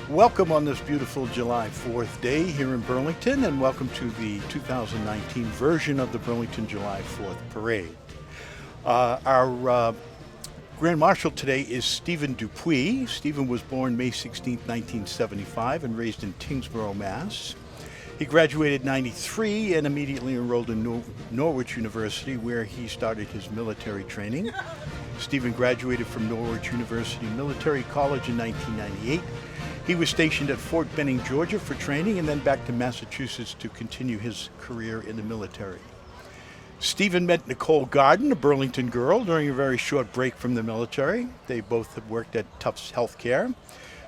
Welcome on this beautiful July 4th day here in Burlington, and welcome to the 2019 version of the Burlington July 4th Parade. Our Grand Marshal today is Stephen Dupuis. Stephen was born May 16, 1975 and raised in Tingsboro, Mass. He graduated in '93 and immediately enrolled in Norwich University, where he started his military training. Stephen graduated from Norwich University Military College in 1998. He was stationed at Fort Benning, Georgia for training and then back to Massachusetts to continue his career in the military. Stephen met Nicole Garden, a Burlington girl, during a very short break from the military. They both had worked at Tufts Healthcare.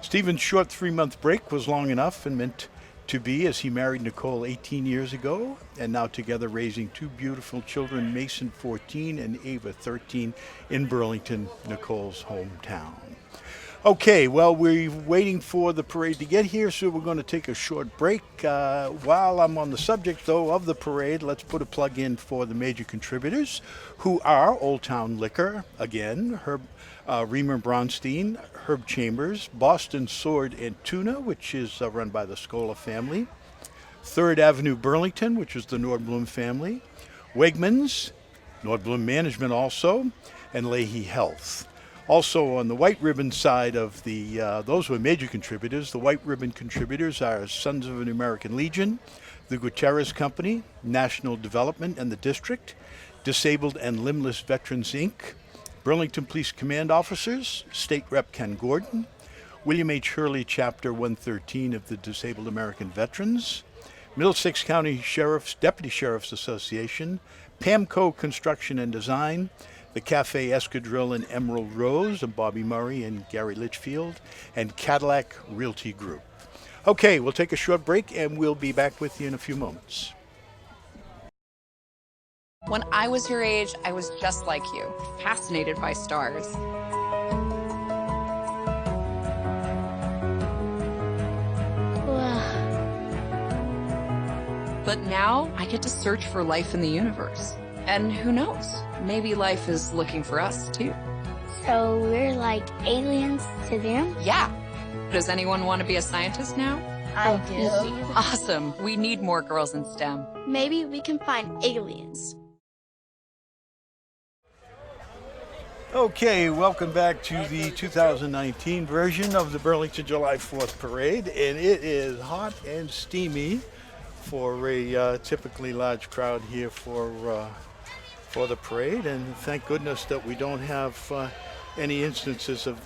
Stephen's short 3-month break was long enough and meant to be, as he married Nicole 18 years ago, and now together raising two beautiful children, Mason 14 and Ava 13, in Burlington, Nicole's hometown. Okay, well, we're waiting for the parade to get here, so we're going to take a short break. While I'm on the subject, though, of the parade, let's put a plug in for the major contributors, who are Old Town Liquor, again, Reamer Bronstein, Herb Chambers, Boston Sword and Tuna, which is run by the Scola family, 3rd Avenue Burlington, which is the Nordblum family, Wegmans, Nordblum Management also, and Leahy Health. Also on the white ribbon side of those were major contributors. The white ribbon contributors are Sons of an American Legion, the Gutierrez Company, National Development and the District, Disabled and Limbless Veterans, Inc., Burlington Police Command Officers, State Rep Ken Gordon, William H. Hurley Chapter 113 of the Disabled American Veterans, Middlesex County Deputy Sheriff's Association, Pamco Construction and Design, the Cafe Escadrille and Emerald Rose of Bobby Murray and Gary Litchfield, and Cadillac Realty Group. Okay, we'll take a short break and we'll be back with you in a few moments. When I was your age, I was just like you, fascinated by stars. But now I get to search for life in the universe. And who knows? Maybe life is looking for us, too. So we're like aliens to them? Yeah. Does anyone want to be a scientist now? I do. Awesome. We need more girls in STEM. Maybe we can find aliens. Okay, welcome back to the 2019 version of the Burlington July 4th Parade, and it is hot and steamy for a typically large crowd here for the parade, and thank goodness that we don't have any instances of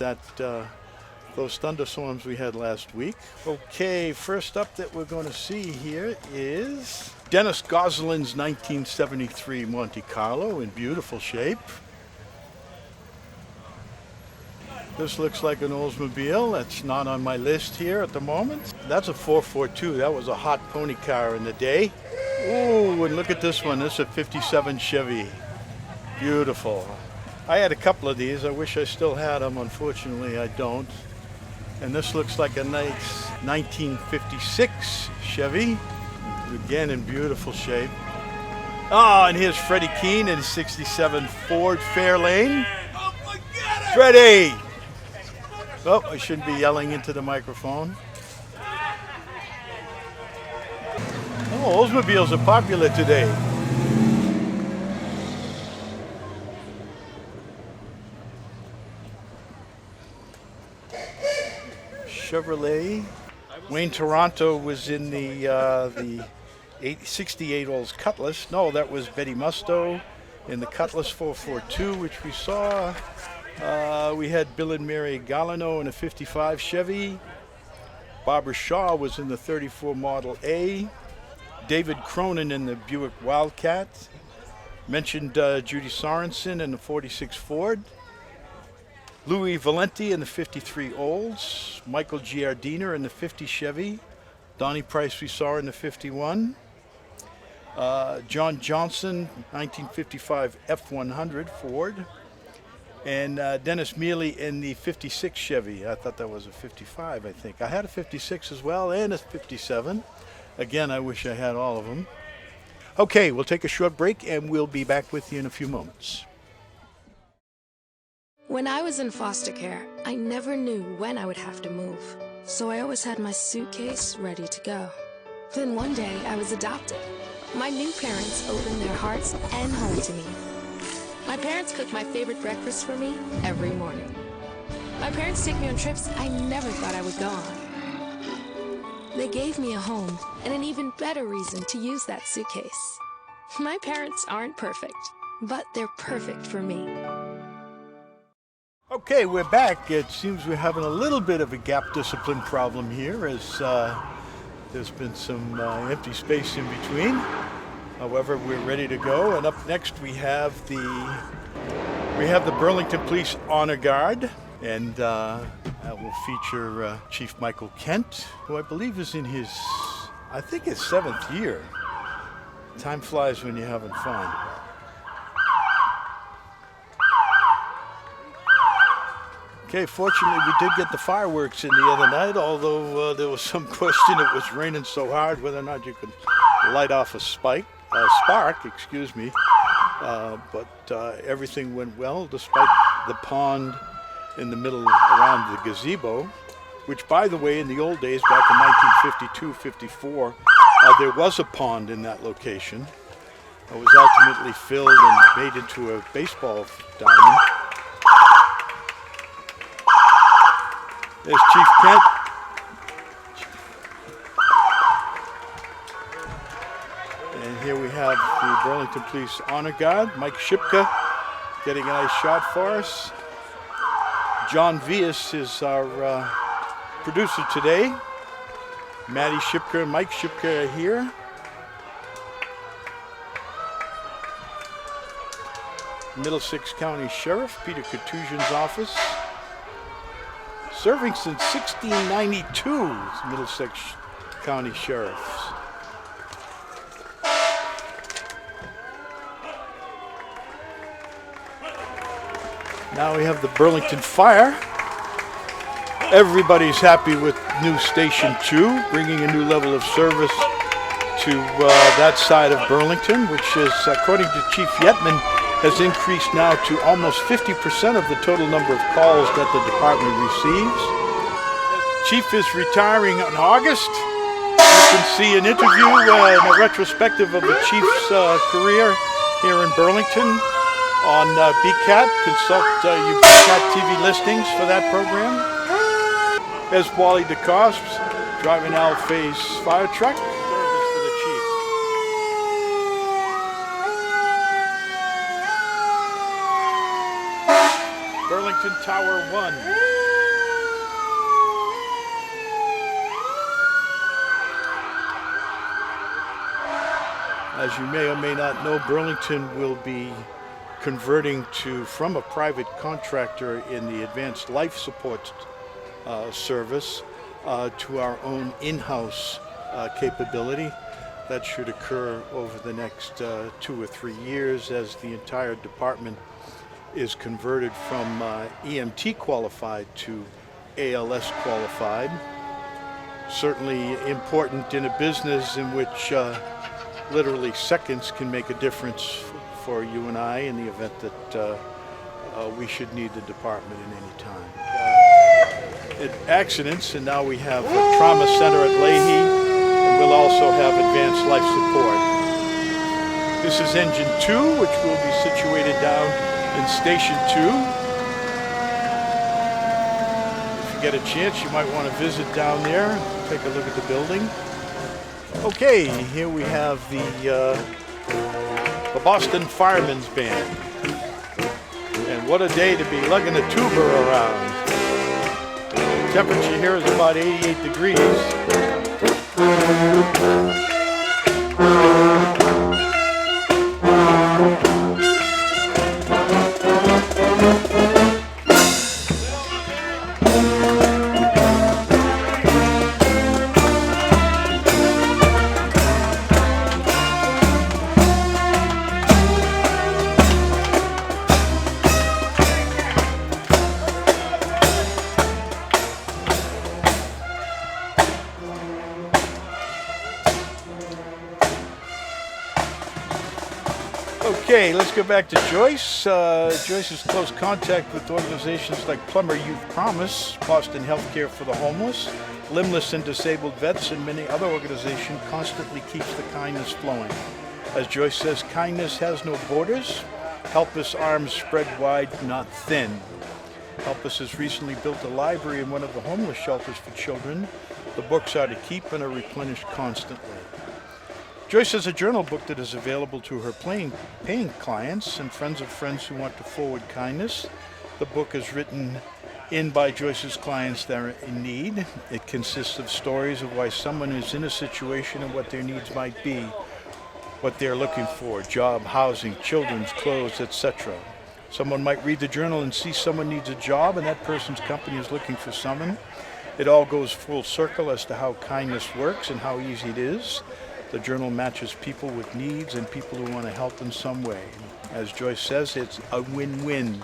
those thunderstorms we had last week. Okay, first up that we're going to see here is Dennis Gosling's 1973 Monte Carlo in beautiful shape. This looks like an Oldsmobile. That's not on my list here at the moment. That's a 442. That was a hot pony car in the day. Ooh, and look at this one. This is a 57 Chevy. Beautiful. I had a couple of these. I wish I still had them. Unfortunately, I don't. And this looks like a nice 1956 Chevy. Again, in beautiful shape. Oh, and here's Freddie Keene in his 67 Ford Fairlane. Freddie! Oh, I shouldn't be yelling into the microphone. Oh, Oldsmobiles are popular today. Chevrolet. Wayne Toronto was in the 68 Olds Cutlass. No, that was Betty Musto in the Cutlass 442, which we saw. We had Bill and Mary Galliano in a 55 Chevy. Barbara Shaw was in the 34 Model A. David Cronin in the Buick Wildcat. Mentioned Judy Sorensen in the 46 Ford. Louis Valenti in the 53 Olds. Michael Giardina in the 50 Chevy. Donnie Price we saw in the 51. John Johnson, 1955 F100 Ford. And Dennis Mealy in the 56 Chevy. I thought that was a 55, I think. I had a 56 as well and a 57. Again, I wish I had all of them. Okay, we'll take a short break and we'll be back with you in a few moments. When I was in foster care, I never knew when I would have to move. so I always had my suitcase ready to go. Then one day, I was adopted. My new parents opened their hearts and home to me. My parents cook my favorite breakfast for me every morning. My parents take me on trips I never thought I would go on. They gave me a home and an even better reason to use that suitcase. My parents aren't perfect, but they're perfect for me. Okay, we're back. It seems we're having a little bit of a gap discipline problem here as there's been some empty space in between. However, we're ready to go. And up next we have the Burlington Police Honor Guard. And that will feature Chief Michael Kent, who I believe is in his 7th year. Time flies when you're having fun. Okay, fortunately we did get the fireworks in the other night, although there was some question, it was raining so hard, whether or not you could light off a spark, but everything went well despite the pond in the middle around the gazebo, which, by the way, in the old days, back in 1952-54, there was a pond in that location. It was ultimately filled and made into a baseball diamond. There's Chief Kent. And here we have the Burlington Police Honor Guard, Mike Shipka, getting a nice shot for us. John Vias is our producer today. Maddie Shipka and Mike Shipka are here. Middlesex County Sheriff Peter Katusian's office. Serving since 1692, Middlesex County Sheriffs. Now we have the Burlington Fire. Everybody's happy with new Station 2, bringing a new level of service to that side of Burlington, which is, according to Chief Yetman, has increased now to almost 50% of the total number of calls that the department receives. Chief is retiring in August. You can see an interview and a retrospective of the Chief's career here in Burlington on BCAT. Consult your BCAT TV listings for that program. There's Wally DeCoste driving Al Fay's fire truck. Service for the Chief. Burlington Tower 1. As you may or may not know, Burlington will be converting from a private contractor in the advanced life support service to our own in-house capability. That should occur over the next 2 or 3 years as the entire department is converted from EMT qualified to ALS qualified. Certainly important in a business in which literally seconds can make a difference for you and I in the event that we should need the department at any time. Accidents, and now we have a trauma center at Leahy, and we'll also have advanced life support. This is Engine 2, which will be situated down in Station 2. If you get a chance, you might want to visit down there, take a look at the building. Okay, here we have the Boston Firemen's Band. And what a day to be lugging a tuba around. Temperature here is about 88 degrees. Okay, let's go back to Joyce. Joyce's close contact with organizations like Plumber Youth Promise, Boston Healthcare for the Homeless, Limbless and Disabled Vets, and many other organizations constantly keeps the kindness flowing. As Joyce says, kindness has no borders. Help Us arms spread wide, not thin. Help Us has recently built a library in one of the homeless shelters for children. The books are to keep and are replenished constantly. Joyce has a journal book that is available to her paying clients and friends of friends who want to forward kindness. The book is written in by Joyce's clients that are in need. It consists of stories of why someone is in a situation and what their needs might be, what they're looking for, job, housing, children's clothes, etc. Someone might read the journal and see someone needs a job and that person's company is looking for someone. It all goes full circle as to how kindness works and how easy it is. The journal matches people with needs and people who want to help in some way. As Joyce says, it's a win-win.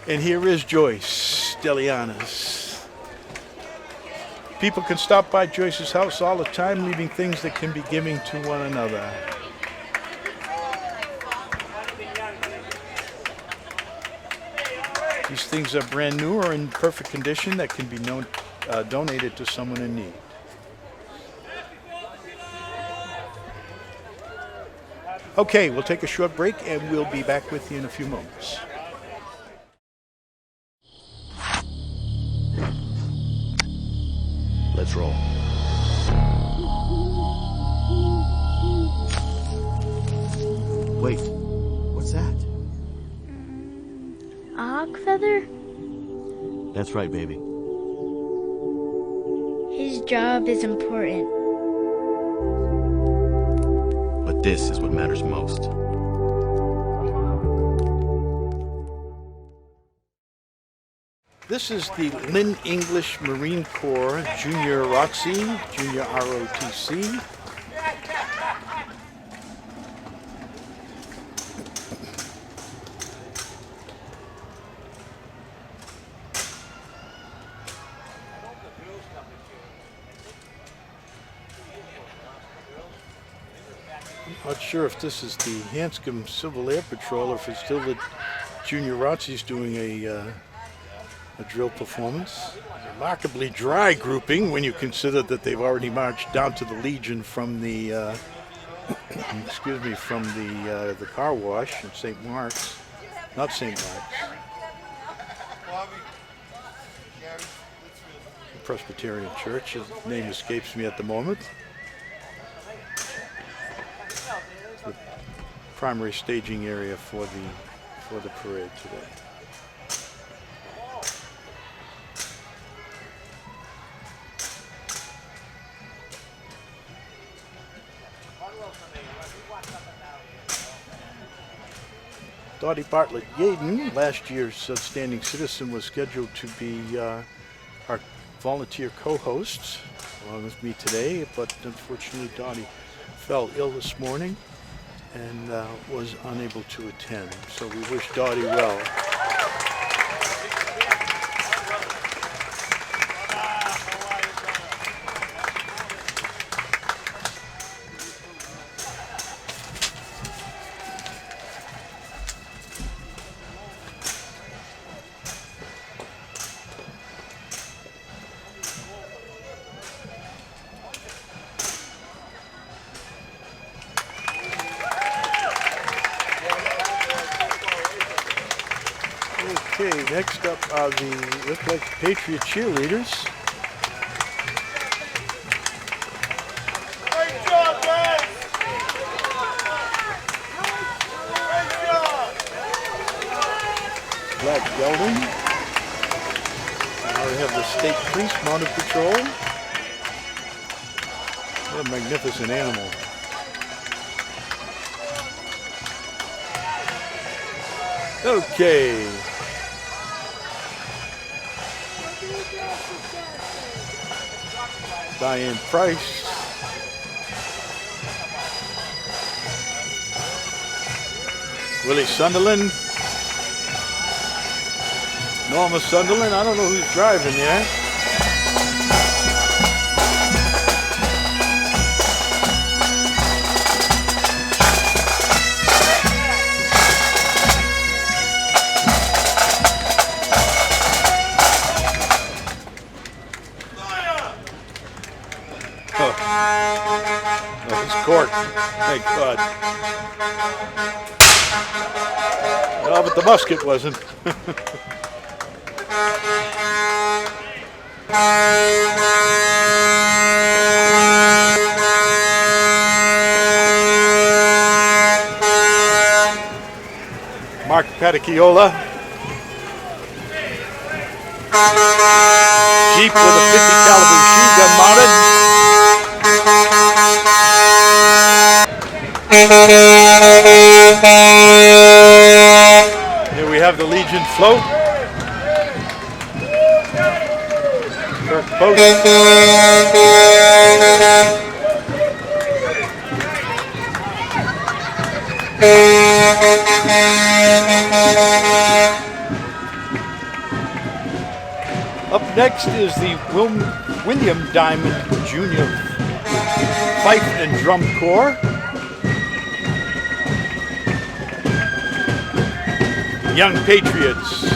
And here is Joyce Delianis. People can stop by Joyce's house all the time, leaving things that can be given to one another. These things are brand new or in perfect condition that can be donated to someone in need. Okay, we'll take a short break and we'll be back with you in a few moments. Let's roll. Wait, what's that? A hawk feather? That's right, baby. His job is important. But this is what matters most. This is the Lynn English Marine Corps Junior ROTC, Junior ROTC. I'm not sure if this is the Hanscom Civil Air Patrol or if it's still the Junior ROTC's doing a drill performance. Remarkably dry grouping when you consider that they've already marched down to the Legion from the the car wash in St. Mark's, not St. Mark's. Presbyterian Church. His name escapes me at the moment. The primary staging area for the parade today. Dottie Bartlett Yaden, last year's Outstanding Citizen, was scheduled to be our volunteer co-host along with me today, but unfortunately Dottie fell ill this morning and was unable to attend. So we wish Dottie well. Okay, next up are the look like Patriot cheerleaders. Great job, guys! Great job! Black gelding. Now we have the state police mounted patrol. What a magnificent animal. Okay. Diane Price. Willie Sunderland. Norma Sunderland. I don't know who's driving yet. work. Thank God. Oh, but the musket wasn't. Mark Patacchiola. Jeep with a 50 caliber machine gun mounted. Here we have the Legion float. Kirk Post. Up next is the William Diamond Jr. Fife and Drum Corps. Young Patriots.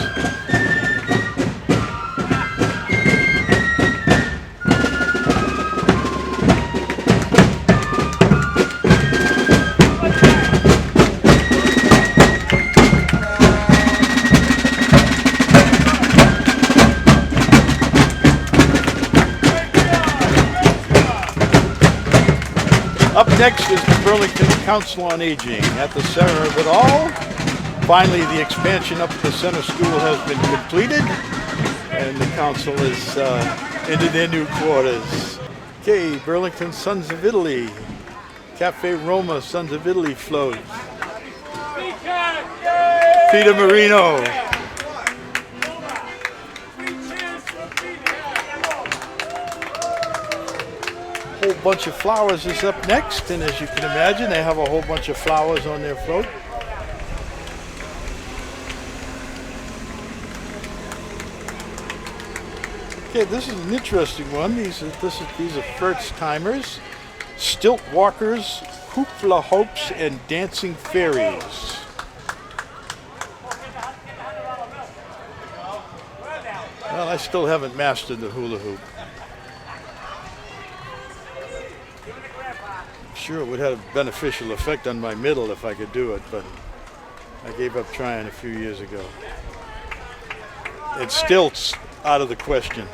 Up next is the Burlington Council on Aging. At the center of it all, finally the expansion up at the center school has been completed, and the council is into their new quarters. Okay, Burlington Sons of Italy, Cafe Roma Sons of Italy floats. Peter Marino. Whole bunch of flowers is up next, and as you can imagine, they have a whole bunch of flowers on their float. Okay, this is an interesting one. These are first timers, stilt walkers, hoopla hopes, and dancing fairies. Well, I still haven't mastered the hula hoop. Sure, it would have a beneficial effect on my middle if I could do it, but I gave up trying a few years ago. It's stilts out of the question.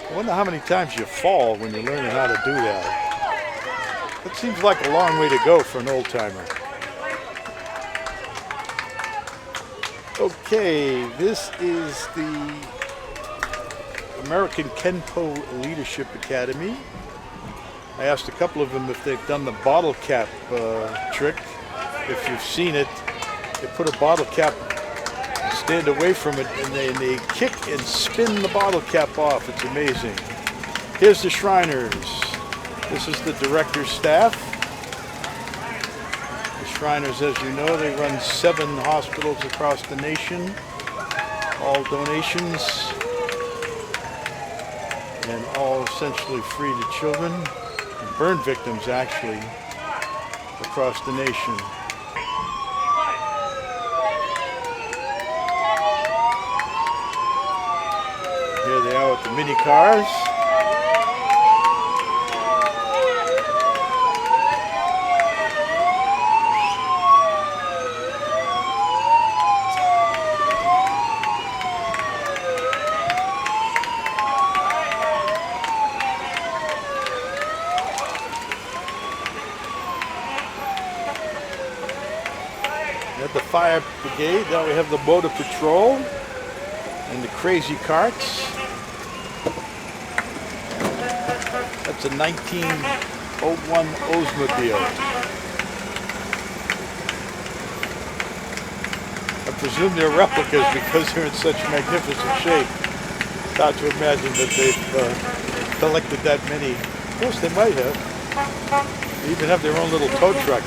I wonder how many times you fall when you're learning how to do that. It seems like a long way to go for an old timer. Okay, this is the American Kenpo Leadership Academy. I asked a couple of them if they've done the bottle cap trick. If you've seen it, they put a bottle cap, stand away from it, and they kick and spin the bottle cap off. It's amazing. Here's the Shriners. This is the director's staff. The Shriners, as you know, they run 7 hospitals across the nation, all donations, and all essentially free to children, and burn victims actually, across the nation. Here they are with the mini cars. The fire brigade, now we have the motor patrol and the crazy carts. That's a 1901 Oldsmobile. I presume they're replicas because they're in such magnificent shape. It's hard to imagine that they've collected that many. Of course they might have. They even have their own little tow truck.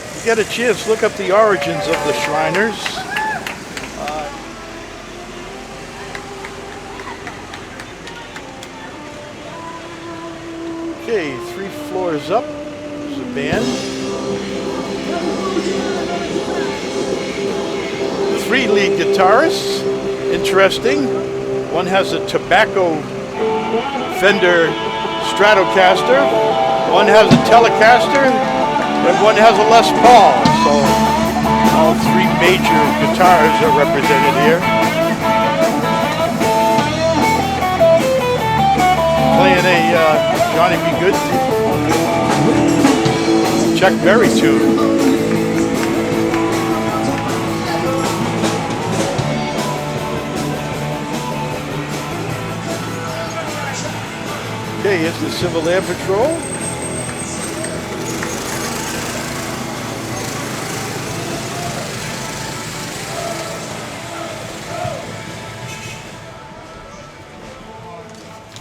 If you get a chance, look up the origins of the Shriners. Okay, 3 floors up. There's a band. 3 lead guitarists. Interesting. One has a tobacco Fender Stratocaster. One has a Telecaster. And one has a Les Paul. So all 3 major guitars are represented here. Playing a Johnny B. Good Chuck Berry tune. Okay, here's the Civil Air Patrol.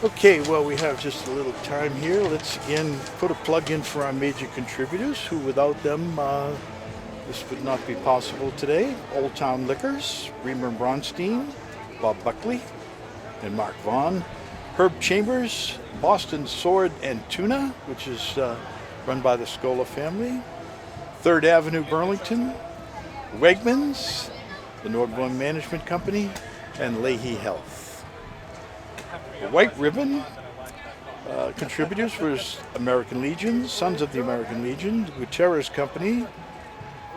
Okay, well, we have just a little time here. Let's again put a plug in for our major contributors, who without them, this would not be possible today. Old Town Liquors, Reamer Bronstein, Bob Buckley, and Mark Vaughn. Herb Chambers, Boston Sword and Tuna, which is run by the Scola family. 3rd Avenue, Burlington. Wegmans, the Nordborn Management Company, and Leahy Health. The White Ribbon contributors was American Legion, Sons of the American Legion, the Gutierrez Company,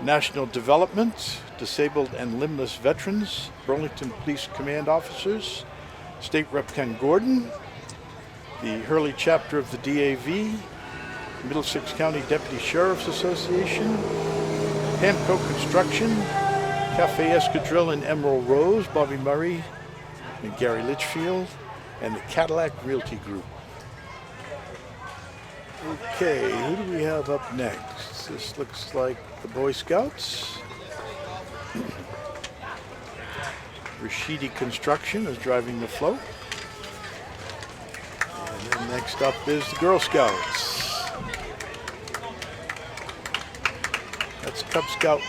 National Development, Disabled and Limbless Veterans, Burlington Police Command Officers, State Rep Ken Gordon, the Hurley chapter of the DAV, Middlesex County Deputy Sheriff's Association, Pamco Construction, Cafe Escadrille and Emerald Rose, Bobby Murray and Gary Litchfield, and the Cadillac Realty Group. Okay, who do we have up next? This looks like the Boy Scouts. Rashidi Construction is driving the float. And then next up is the Girl Scouts. That's Cub Scout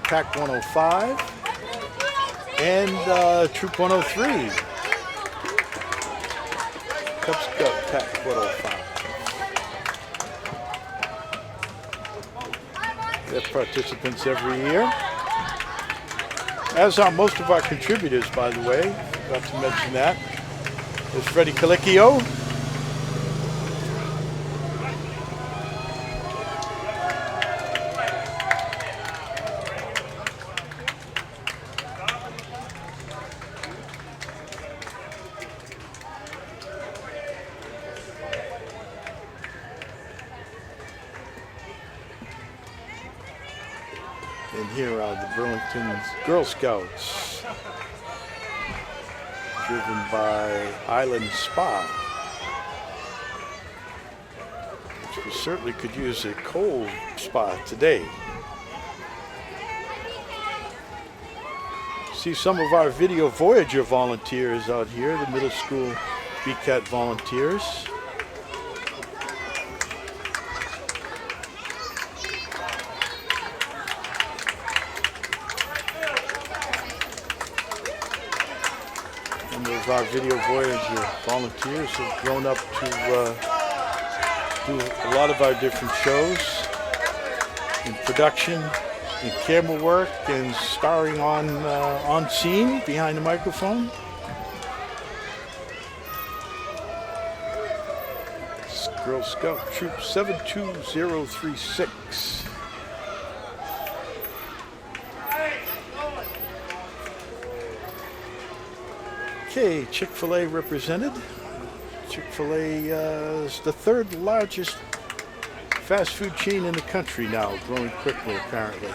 Pack 105 and Troop 103. Cub Scout Pack 105. They have participants every year. As are most of our contributors, by the way. Forgot to mention that. There's Freddie Colicchio. And here are the Burlington Girl Scouts, driven by Island Spa, which we certainly could use a cold spa today. See some of our Video Voyager volunteers out here, the middle school BCAT volunteers. Our Video Voyager volunteers have grown up to do a lot of our different shows in production, in camera work, and starring on scene behind the microphone. It's Girl Scout Troop 72036. Okay, Chick-fil-A represented. Chick-fil-A is the 3rd largest fast food chain in the country now, growing quickly apparently.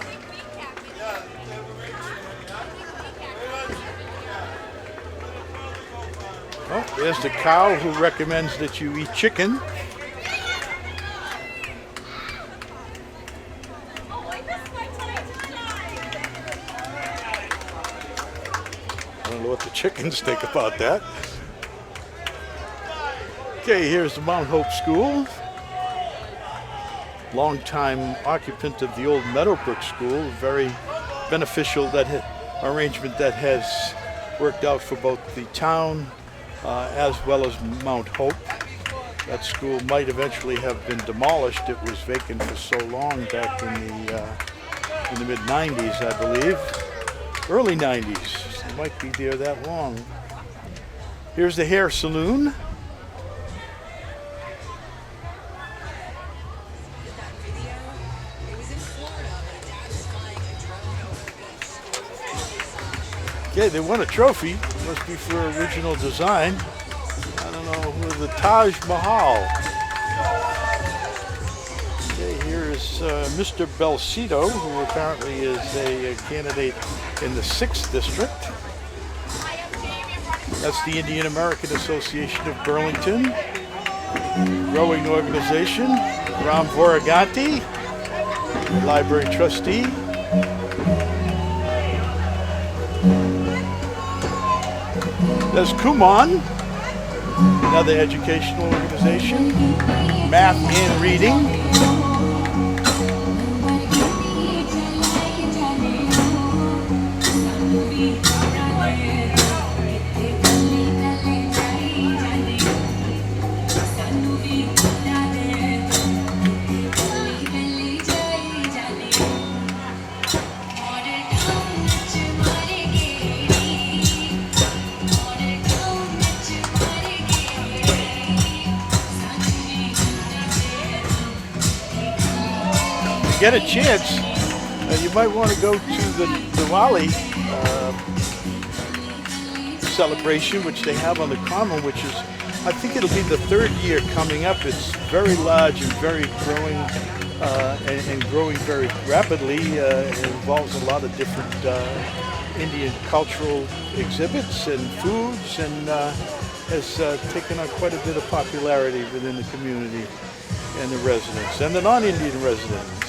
Oh, there's the cow who recommends that you eat chicken. I don't know what the chickens think about that. Okay, here's the Mount Hope School. Longtime occupant of the old Meadowbrook School. Very beneficial arrangement that has worked out for both the town as well as Mount Hope. That school might eventually have been demolished. It was vacant for so long back in the mid-90s, I believe. Early 90s. It might be there that long. Here's the hair salon. Okay, they won a trophy. Must be for original design. I don't know who, the Taj Mahal. Okay, here is Mr. Belcito, who apparently is a candidate in the 6th district. That's the Indian American Association of Burlington. Growing organization. Ram Voraganti, library trustee. There's Kumon, another educational organization. Math and reading. Get a chance, you might want to go to the Diwali celebration, which they have on the Common, which is, I think it'll be the 3rd year coming up. It's very large and very growing, and growing very rapidly. It involves a lot of different Indian cultural exhibits and foods, and has taken on quite a bit of popularity within the community and the residents, and the non-Indian residents.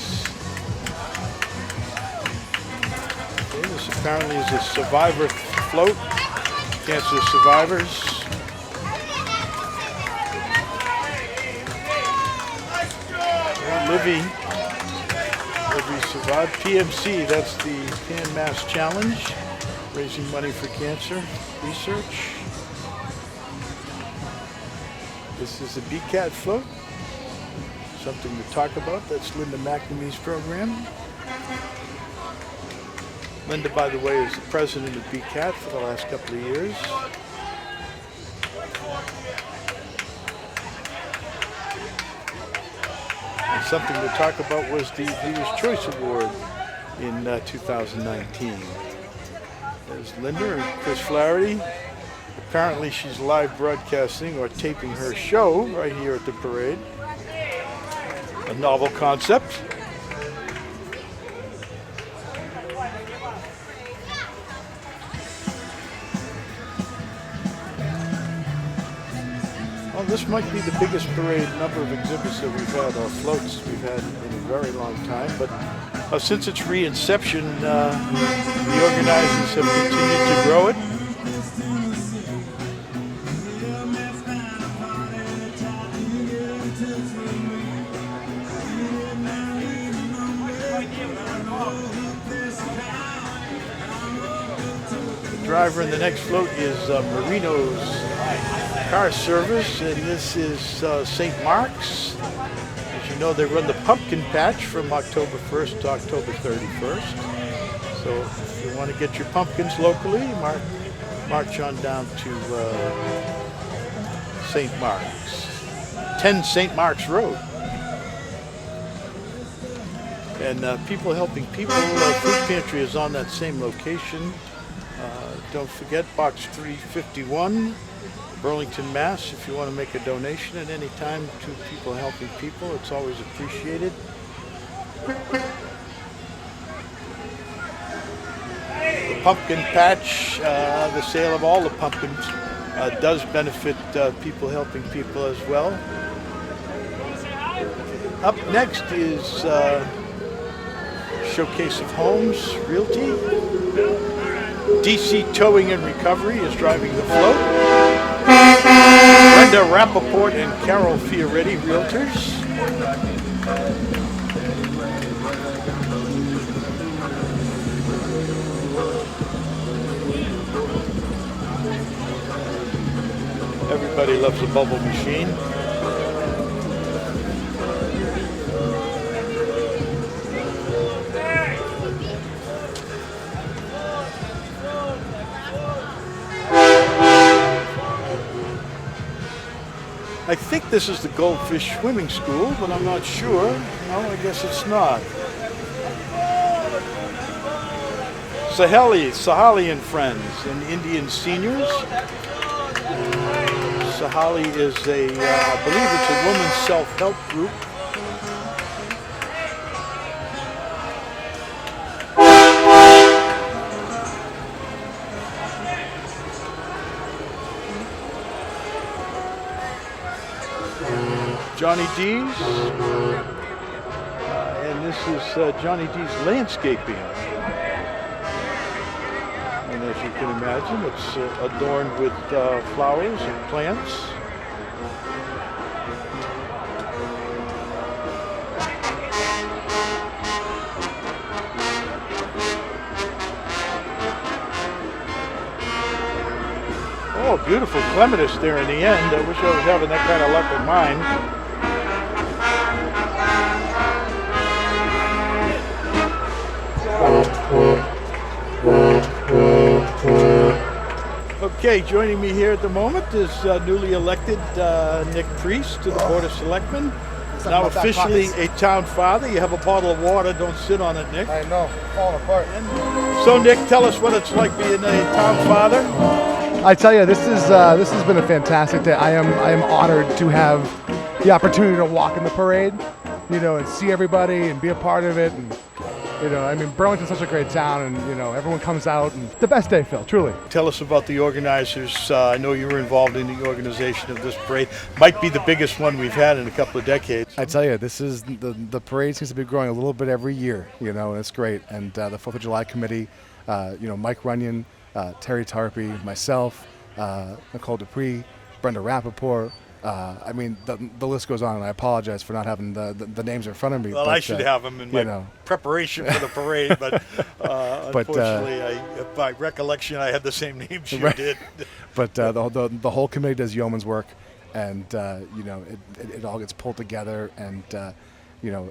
This apparently is a survivor float, cancer survivors. Livy survived. PMC, that's the Pan Mass Challenge, raising money for cancer research. This is a BCAT float, something to talk about. That's Linda McNamee's program. Linda, by the way, is the president of BCAT for the last couple of years. And something to talk about was the Viewers' Choice Award in 2019. There's Linda and Chris Flaherty. Apparently she's live broadcasting or taping her show right here at the parade. A novel concept. Well, this might be the biggest parade number of exhibits that we've had, or floats we've had in a very long time. But since its re-inception, the organizers have continued to grow it. The driver in the next float is Marino's Car Service, and this is St. Mark's. As you know, they run the pumpkin patch from October 1st to October 31st. So if you want to get your pumpkins locally, march on down to St. Mark's. 10 St. Mark's Road. And People Helping People Food Pantry is on that same location. Don't forget Box 351. Burlington, Mass. If you want to make a donation at any time to People Helping People, it's always appreciated. The pumpkin patch, the sale of all the pumpkins, does benefit People Helping People as well. Up next is Showcase of Homes Realty. DC Towing and Recovery is driving the float. Brenda Rappaport and Carol Fioretti, realtors. Everybody loves a bubble machine. this is the Goldfish Swimming School, but I'm not sure. No, I guess it's not. Sahali and Friends and Indian Seniors. Sahali is I believe it's a women's self-help group. Johnny D's, and this is Johnny D's landscaping. And as you can imagine, it's adorned with flowers and plants. Oh, beautiful clematis there in the end. I wish I was having that kind of luck with mine. Okay, joining me here at the moment is newly elected Nick Priest to the Board of Selectmen. Now officially a town father. You have a bottle of water. Don't sit on it, Nick. I know, falling apart. So, Nick, tell us what it's like being a town father. I tell you, this has been a fantastic day. I am honored to have the opportunity to walk in the parade, and see everybody and be a part of it. And Burlington's such a great town, and everyone comes out. And the best day, Phil, truly. Tell us about the organizers. I know you were involved in the organization of this parade. Might be the biggest one we've had in a couple of decades. I tell you, this is the parade seems to be growing a little bit every year, and it's great. And the 4th of July committee, Mike Runyon, Terry Tarpey, myself, Nicole Dupree, Brenda Rappaport. The list goes on, and I apologize for not having the names in front of me. Well, I should have them in my preparation for the parade, but unfortunately, by recollection, I had the same names you did. But the whole committee does yeoman's work, and it all gets pulled together, and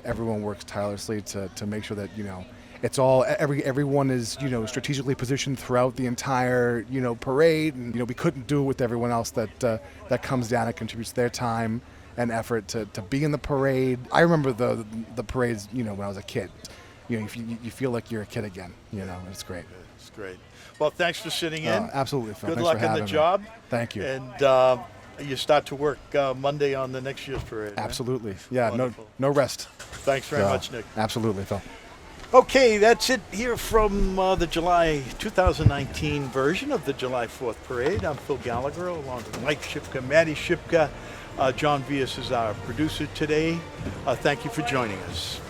everyone works tirelessly to make sure that it's all everyone is strategically positioned throughout the entire parade, and we couldn't do it with everyone else that comes down and contributes their time and effort to be in the parade. I remember the parades when I was a kid. You feel like you're a kid again. And it's great. It's great. Well, thanks for sitting in. Absolutely, Phil. Good Thanks luck for in the having job. me. Thank you. And you start to work Monday on the next year's parade. Absolutely. Right? Yeah. Wonderful. No rest. Thanks very much, Nick. Absolutely, Phil. Okay, that's it here from the July 2019 version of the July 4th Parade. I'm Phil Gallagher, along with Mike Shipka, Maddie Shipka. John Vias is our producer today. Thank you for joining us.